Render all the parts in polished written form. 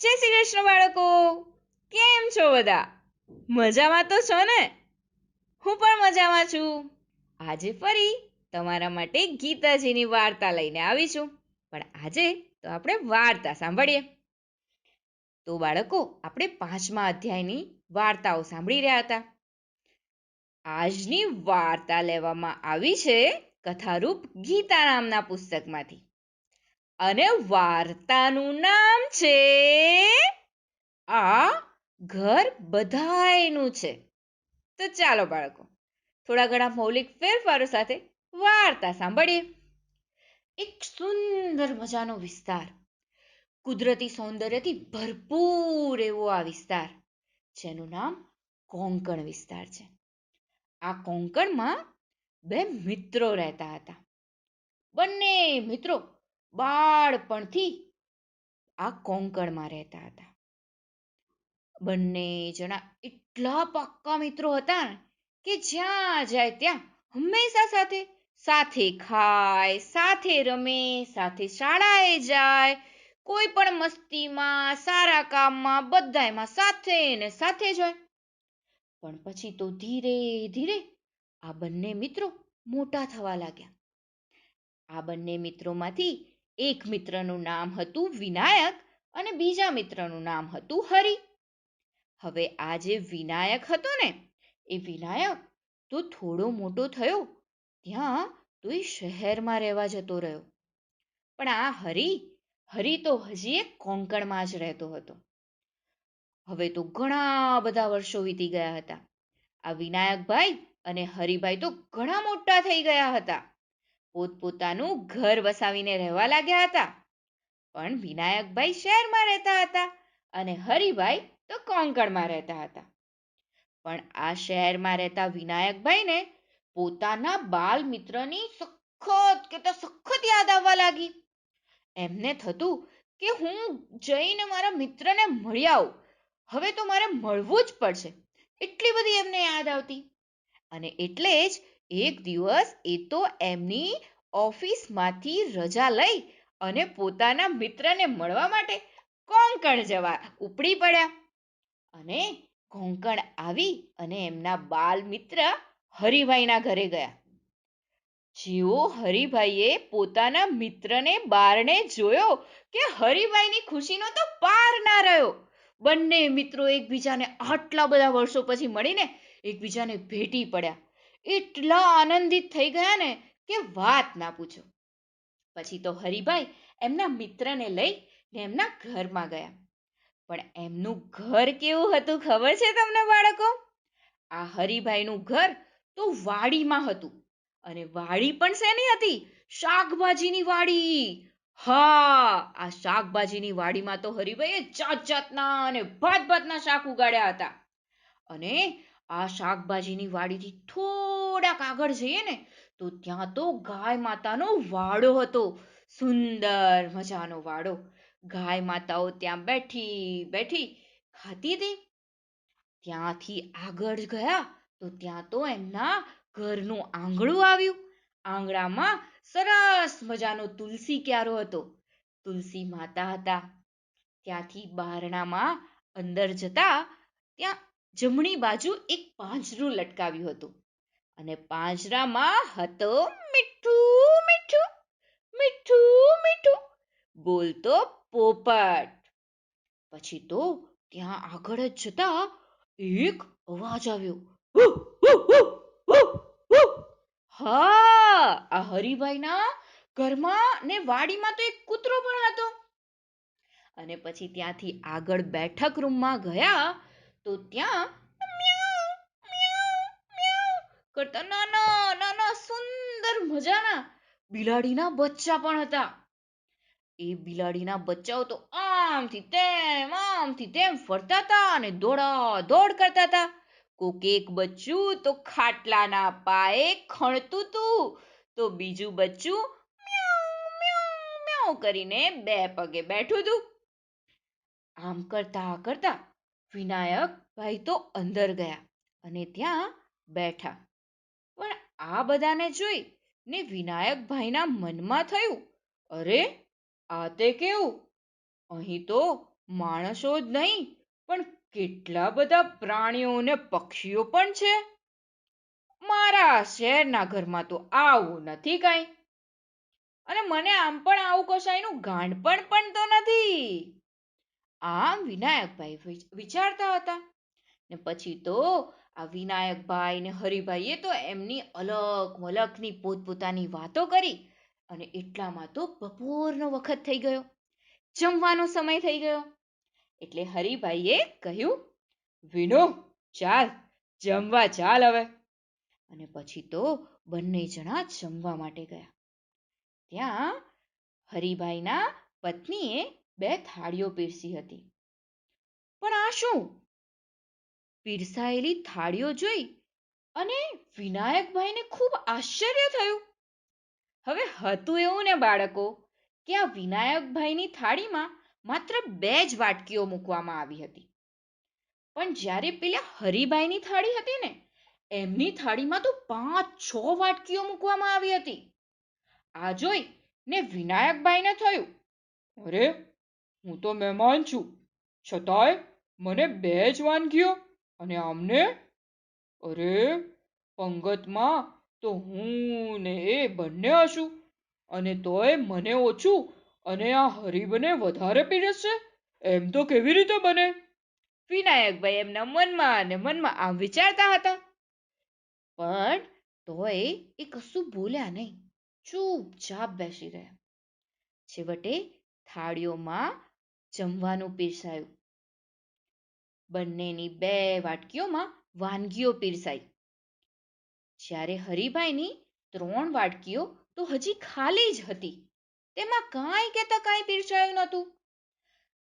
જય શ્રી કૃષ્ણ બાળકો, કેમ છો બધા? મજામાં તો છો ને? હું પણ મજામાં છું. આજે ફરી તમારા માટે ગીતાજીની વાર્તા લઈને આવી છું. પણ આજે તો આપણે વાર્તા સાંભળીએ. તો બાળકો, આપણે 5મા અધ્યાયની વાર્તાઓ સાંભળી રહ્યા હતા. આજની વાર્તા લેવામાં આવી છે કથારૂપ ગીતા નામના પુસ્તકમાંથી. અને વાર્તાનું નામ છે આ ઘર બધાયનું છે. તો ચાલો બાળકો, થોડા ઘણા મૌલિક ફેરફારો સાથે વાર્તા સાંભળીએ. એક સુંદર મજાનો વિસ્તાર, કુદરતી સૌંદર્યથી ભરપૂર એવો આ વિસ્તાર, જેનું નામ કોંકણ વિસ્તાર છે. આ કોંકણમાં 2 મિત્રો રહેતા હતા. બંને મિત્રો બાળપણથી આ કોંકણમાં રહેતા હતા. બંને જણા એટલા પાક્કા મિત્રો હતા કે જ્યાં જાય ત્યાં હંમેશા સાથે સાથે ખાય, સાથે રમે, સાથે શાળાએ જાય, કોઈ પણ મસ્તીમાં, સારા કામમાં, બધાયમાં સાથે ને સાથે જ હોય. પણ પછી તો ધીરે ધીરે આ બંને મિત્રો મોટા થવા લાગ્યા. આ બંને મિત્રોમાંથી એક મિત્રનું નામ હતું વિનાયક અને બીજા મિત્રનું નામ હતું હરિ. હવે આ જે વિનાયક હતો ને, એ વિનાયક તો થોડો મોટો થયો ત્યાં તો એ શહેરમાં રહેવા જતો રહ્યો. પણ આ હરિ તો હજી એક કોંકણમાં જ રહેતો હતો. હવે તો ઘણા બધા વર્ષો વીતી ગયા હતા. આ વિનાયકભાઈ અને હરિભાઈ તો ઘણા મોટા થઈ ગયા હતા. પોતપોતાનું ઘર વસાવીને રહેવા લાગ્યા હતા. પણ વિનાયકભાઈ શહેરમાં રહેતા હતા અને હરિભાઈ તો કોંકણમાં રહેતા હતા. પણ આ શહેરમાં રહેતા વિનાયકભાઈને પોતાના બાલ મિત્રની સખત યાદ આવવા લાગી. એમને થતું કે હું જઈને મારા મિત્રને મળી આવું. હવે તો મારે મળવું જ પડશે. એટલી બધી એમને યાદ આવતી. અને એટલે જ એક દિવસ એ તો એમની ઓફિસમાંથી રજા લઈ અને પોતાના મિત્રને મળવા માટે કોંકણ જવા ઉપડી પડ્યા. અને કોંકણ આવી અને એમના બાલ મિત્ર હરિભાઈના ઘરે ગયા. જેવો હરિભાઈએ પોતાના મિત્રને બારણે જોયો કે હરિભાઈની ખુશીનો તો પાર ના રહ્યો. બંને મિત્રો એકબીજાને આટલા બધા વર્ષો પછી મળીને એકબીજાને ભેટી પડ્યા. એટલા આનંદિત થઈ ગયા ને કે વાત ના પૂછો. પછી તો હરિભાઈ એમના મિત્રને લઈને એમના ઘરમાં ગયા. પણ એમનું ઘર કેવું હતું ખબર છે તમને બાળકો? આ હરિભાઈનું ઘર તો વાડીમાં હતું. અને વાડી પણ શેની હતી? શાકભાજીની વાડી. હા, આ શાકભાજીની વાડીમાં તો હરિભાઈએ જાત જાતના અને ભાત ભાતના શાક ઉગાડ્યા હતા. અને આ શાકભાજીની વાડીથી થોડાક આગળ જઈએ ને તો ત્યાં તો ગાય માતાનો વાડો હતો. સુંદર મજાનો વાડો. ગાય માતાઓ ત્યાં બેઠી ખાતી હતી. ત્યાંથી આગળ ગયા તો ત્યાં તો એમના ઘરનું આંગણું આવ્યું. આંગણામાં સરસ મજાનો તુલસી ક્યારો હતો. તુલસી માતા હતા. ત્યાંથી બારણામાં અંદર જતા ત્યાં જમણી બાજુ એક પાંજરું લટકાવ્યું હતું. અને પાંજરામાં હતો મીઠું મીઠું મીઠું મીઠું બોલતો પોપટ. પછી તો ત્યાં આગળ જ જતા એક અવાજ આવ્યો. હા, આ હરિભાઈના ઘરમાં ને વાડીમાં તો એક કૂતરો પણ હતો. અને પછી ત્યાંથી આગળ બેઠક રૂમમાં ગયા તો ત્યાં કરતા નાના નાના સુંદર મજાના બિલાડીના બચ્ચા પણ હતા. એ બિલાડીના બચ્ચાઓ તો આમથી તેમ ફરતા હતા અને દોડ કરતા હતા. કોક એક બચ્ચું તો ખાટલાના પાયે ખણતું હતું, તો બીજું બચ્ચું મ્યાઉ કરીને 2 પગે બેઠું હતું. આમ કરતા વિનાયક ભાઈ તો અંદર ગયા અને ત્યાં બેઠા. પણ આ બધાને જોઈ ને વિનાયક ભાઈના મનમાં થયું, અરે આ તે કેવું? અહીં તો માણસો જ નહીં પણ કેટલા બધા પ્રાણીઓ અને પક્ષીઓ પણ છે. મારા શહેરના ઘરમાં તો આવું નથી કાંઈ, અને મને આમ પણ આવું કશાયનું ગાંડપણ પણ તો નથી. આમ વિનાયકભાઈ વિચારતા હતા. ને પછી તો આ વિનાયકભાઈ ને હરિભાઈએ તો એમની અલગ મલકની પોતપોતાની વાતો કરી, અને એટલામાં તો બપોરનો વખત થઈ ગયો, જમવાનો સમય થઈ ગયો. એટલે હરિભાઈએ કહ્યું, વિનો, ચાલ જમવા ચાલ હવે. અને પછી તો બંને જણા જમવા માટે ગયા. ત્યાં હરિભાઈના પત્નીએ 2 થાળીઓ પીરસી હતી. પણ આ શું? પીરસાયેલી થાળીઓ જોઈ અને વિનાયકભાઈને ખૂબ આશ્ચર્ય થયું. હવે હતું એવું ને બાળકો, કે આ વિનાયકભાઈની થાળીમાં માત્ર 2 જ વાટકીઓ મૂકવામાં આવી હતી. પણ જ્યારે પેલા હરિભાઈની થાળી હતી ને, એમની થાળીમાં તો 5-6 વાટકીઓ મૂકવામાં આવી હતી. આ જોઈ ને વિનાયકભાઈને થયું, અરે, હું તો મહેમાન છું, છતાંય મને 2 જ વાનગીઓ, અને આમને, અરે, પંગતમાં તો હું ને એ બંને હશું, અને તોય મને ઓછું અને આ હરિભને વધારે પીરસશે, એમ તો કેવી રીતે બને? વિનાયકભાઈ એમના મનમાં અને મનમાં આમ વિચારતા હતા. પણ તોય એ કશું બોલ્યા નહીં, ચૂપચાપ બેસી રહ્યા. છેવટે થાળીઓમાં જમવાનું પીરસાયું. બંનેની 2 વાટકીઓમાં વાનગીઓ પીરસાઈ. જ્યારે હરિભાઈની 3 વાટકીઓ તો હજી ખાલી જ હતી, તેમાં કાંઈ કહેતા કાંઈ પીરસાયું નહોતું.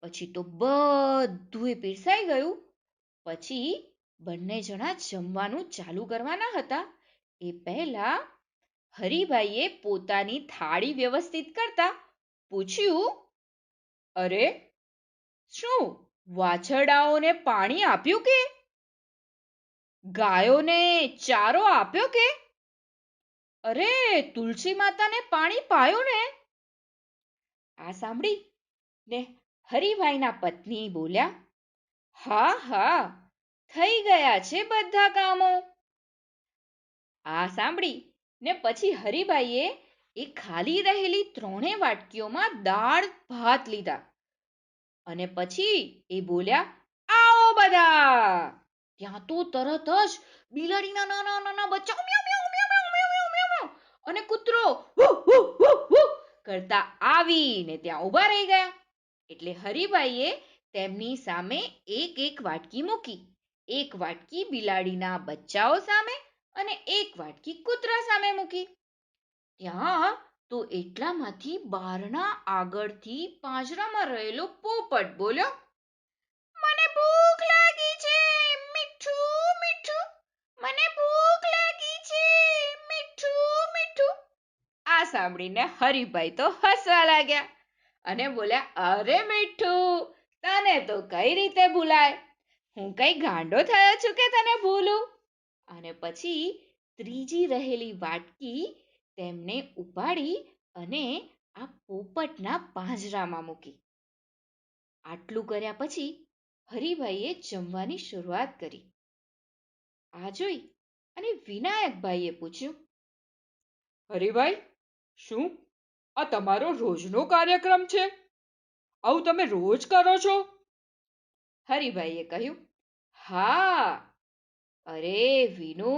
પછી તો બધું પીરસાઈ ગયું. પછી બંને જણા જમવાનું ચાલુ કરવાના હતા એ પહેલા હરિભાઈએ પોતાની થાળી વ્યવસ્થિત કરતા પૂછ્યું, અરે, શું વાછરડાઓને પાણી આપ્યું કે? ગાયોને ચારો આપ્યો કે? અરે, તુલસી માતાને પાણી પાયું ને? આ સાંભળી ને હરિભાઈના પત્ની બોલ્યા, હા હા, થઈ ગયા છે બધા કામો. આ સાંભળી ને પછી હરિભાઈએ એ ખાલી રહેલી 3 વાટકીઓમાં દાળ ભાત લીધા, અને પછી એ બોલ્યા, આવો બધા. ત્યાં તો તરત જ બિલાડીના નાના નાના બચ્ચાઓ મ્યાઉ મ્યાઉ મ્યાઉ મ્યાઉ મ્યાઉ મ્યાઉ મ્યાઉ અને કૂતરો વૂ વૂ વૂ વૂ કરતા આવીને ત્યાં ઊભા રહી ગયા. એટલે હરિભાઈએ તેમની સામે એક વાટકી મૂકી. 1 વાટકી બિલાડીના બચ્ચાઓ સામે અને 1 વાટકી કૂતરા સામે મૂકી. ત્યાં તો એટલામાંથી બારણા આગળથી પાંજરામાં રહેલો પોપટ બોલ્યો, મને ભૂખ લાગી છે, મીઠું મીઠું, મને ભૂખ લાગી છે, મીઠું મીઠું. આ સાંભળીને હરિભાઈ તો હસવા લાગ્યા અને બોલ્યા, અરે મીઠું, તને તો કઈ રીતે ભૂલાય? હું કઈ ગાંડો થયો છું કે તને ભૂલું? અને પછી ત્રીજી રહેલી વાટકી તેમને ઉપાડી અને આ પોપટના પાંજરામાં મૂકી. આટલું કર્યા પછી હરિભાઈએ જમવાની શરૂઆત કરી. આ જોઈ અને વિનાયકભાઈએ પૂછ્યું, હરિભાઈ, શું આ તમારો રોજનો કાર્યક્રમ છે? આવું તમે રોજ કરો છો? હરિભાઈએ કહ્યું, હા, અરે વિનુ,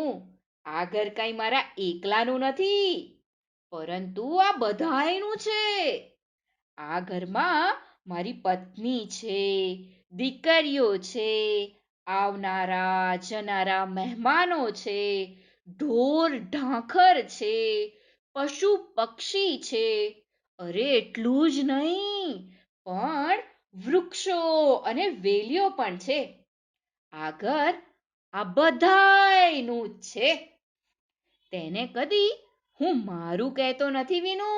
આ ઘર કાંઈ મારા એકલાનું નથી, પરંતુ આ બધાયનું છે. આ ઘરમાં મારી પત્ની છે, દીકરીઓ છે, આવનારા જનારા મહેમાનો છે, ઢોર ઢાંખર છે, પશુ પક્ષી છે, અરે એટલું જ નહીં, પણ વૃક્ષો અને વેલીઓ પણ છે. આ ઘર આ બધાયનું જ છે. તેને કદી હું મારું કહેતો નથી વિનુ,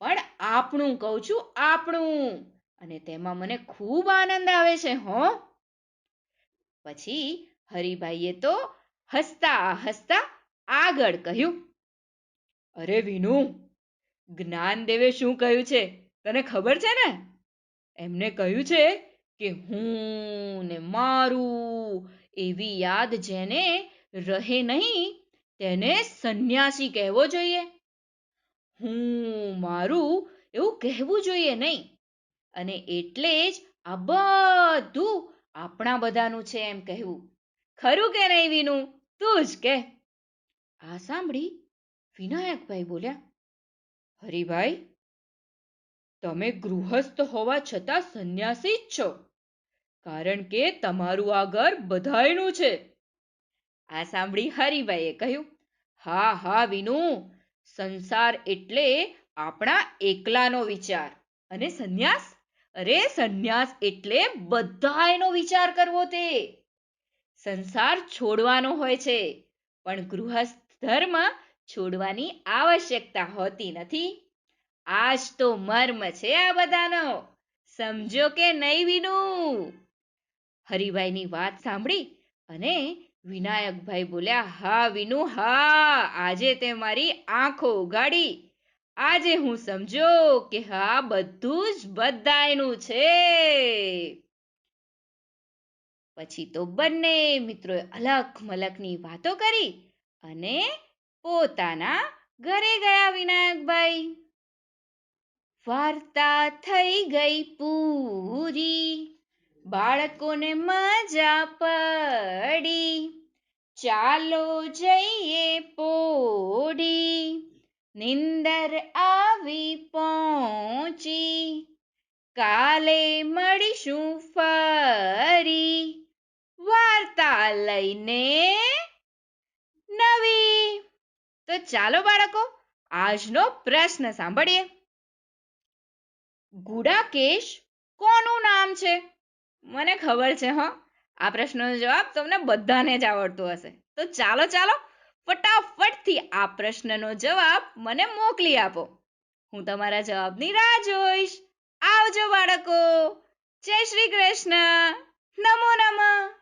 પણ આપણું કહું છું, આપણું. અને તેમાં મને ખૂબ આનંદ આવે છે હો. પછી હરિભાઈએ તો હસતા હસતા આગળ કહ્યું, અરે વિનુ, જ્ઞાનદેવે શું કહ્યું છે તને ખબર છે ને? એમને કહ્યું છે કે હું ને મારું એવી યાદ જેને રહે નહીં તેને સંન્યાસી કહેવો જોઈએ. હું મારું એવું કહેવું જોઈએ નહીં. અને એટલે જ આ બધું આપણા બધાનું છે એમ કહેવું. ખરું કે નહીં વિનુ? તું જ કે. આ સાંભળી વિનાયકભાઈ બોલ્યા, હરિભાઈ, તમે ગૃહસ્થ હોવા છતાં સંન્યાસી જ છો, કારણ કે તમારું આ ઘર બધાયનું છે. આ સાંભળી હરિભાઈએ કહ્યું, હા હા વિનુ, સંસાર એટલે આપણા એકલાનો વિચાર, અને સંન્યાસ, અરે સંન્યાસ એટલે બધાયનો વિચાર કરવો. તે સંસાર છોડવાનો હોય છે, પણ ગૃહસ્થ ધર્મ છોડવાની આવશ્યકતા હોતી નથી. આ જ તો મર્મ છે આ બધાનો. સમજો કે નહીં વિનુ? હરિભાઈની વાત સાંભળી અને વિનાયકભાઈ બોલ્યા, હા વિનુ હા, આજે તે મારી આંખો ઉઘાડી. આજે હું સમજો કે હા બધું જ બધાયનું છે. પછી તો બંને મિત્રોએ અલગ મલકની વાતો કરી અને પોતાના ઘરે ગયા. વિનાયકભાઈ, વાર્તા થઈ ગઈ પૂરી, બાળકોને મજા પડી, ચાલો જઈએ પોડી, નિંદર આવી પહોંચી, કાલે મળીશું ફરી, વાર્તા લઈને નવી. તો ચાલો બાળકો, આજનો પ્રશ્ન સાંભળીએ. ગુડાકેશ કોનું નામ છે? મને ખબર છે આ પ્રશ્નનો જવાબ તમને બધાને જ આવડતો હશે. તો ચાલો ચાલો ફટાફટથી આ પ્રશ્નનો જવાબ મને મોકલી આપો. હું તમારા જવાબની રાહ જોઈશ. આવજો બાળકો. જય શ્રી કૃષ્ણ. નમો નમઃ.